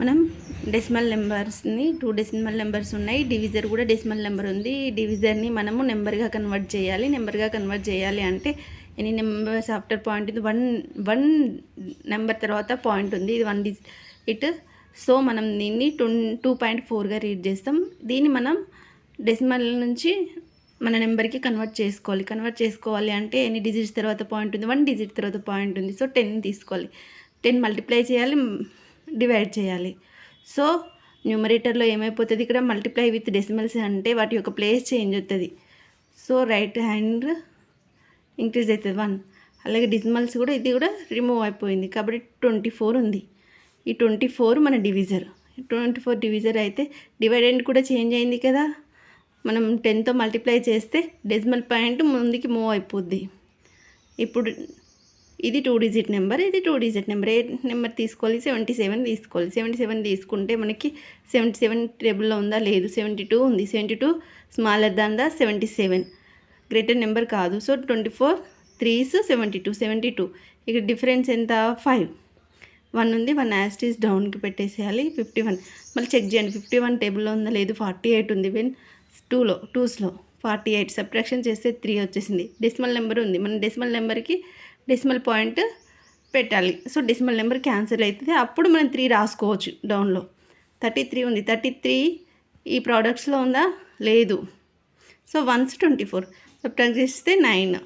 మనం decimal నెంబర్స్ని 2 decimal numbers ఉన్నాయి, divisor కూడా డెసిమల్ నెంబర్ ఉంది. ఈ డివిజర్ని మనము నెంబర్గా కన్వర్ట్ చేయాలి. నెంబర్గా కన్వర్ట్ చేయాలి అంటే ఎనీ నెంబర్స్ ఆఫ్టర్ పాయింట్ ఇది వన్ నెంబర్ తర్వాత పాయింట్ ఉంది, ఇది 1 డిజిట్. సో మనం దీన్ని 2.4గా రీడ్ చేస్తాం. దీన్ని మనం డెసిమల్ నుంచి మన నెంబర్కి కన్వర్ట్ చేసుకోవాలి అంటే ఎన్ని డిజిట్స్ తర్వాత పాయింట్ ఉంది, 1 డిజిట్ తర్వాత పాయింట్ ఉంది. సో 10 తీసుకోవాలి, 10 మల్టిప్లై చేయాలి, డివైడ్ చేయాలి. సో న్యూమరేటర్లో ఏమైపోతుంది, ఇక్కడ మల్టిప్లై విత్ డెసిమల్స్ అంటే వాటి యొక్క ప్లేస్ చేంజ్ అవుతుంది. సో రైట్ హ్యాండ్ ఇంక్రీజ్ అవుతుంది 1. అలాగే డెసిమల్స్ కూడా ఇది కూడా రిమూవ్ అయిపోయింది కాబట్టి 24 ఉంది. ఈ 24 మన డివిజర్. 24 డివిజర్ అయితే డివైడెండ్ కూడా చేంజ్ అయింది కదా, మనం 10తో మల్టిప్లై చేస్తే డెసిమల్ పాయింట్ ముందుకి మూవ్ అయిపోద్ది. ఇప్పుడు ఇది 2 డిజిట్ నెంబర్, ఇది 2 డిజిట్ నెంబర్. ఏ నెంబర్ తీసుకోవాలి, 77 తీసుకోవాలి. 77 తీసుకుంటే మనకి 77 టేబుల్లో ఉందా, లేదు. 72 ఉంది. 72 smaller than the 77, greater number కాదు. So 24 3s 72. ఇక్కడ డిఫరెన్స్ ఎంత, 5. 1 ఉంది, 1 యాస్టీస్ డౌన్కి పెట్టేసేయాలి. 51 మళ్ళీ చెక్ చేయండి, 51 టేబుల్లో ఉందా, లేదు. 48 ఉంది. 2స్లో 48 సబ్ట్రాక్షన్ చేస్తే 3 వచ్చేసింది. డెసిమల్ నెంబర్ ఉంది, మన డెసిమల్ నెంబర్కి డెసిమల్ పాయింట్ పెట్టాలి. సో డెసిమల్ నెంబర్ క్యాన్సిల్ అవుతుంది, అప్పుడు మనం 3 రాసుకోవచ్చు డౌన్లో. 33 ఉంది. 33 ఈ ప్రోడక్ట్స్లో ఉందా, లేదు. సో 1s 24 సబ్ట్రాక్ట్ చేస్తే 9.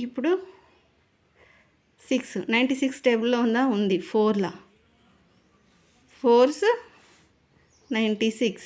ఇప్పుడు 96 టేబుల్లో ఉందా, ఉంది. 4లా 4s 96.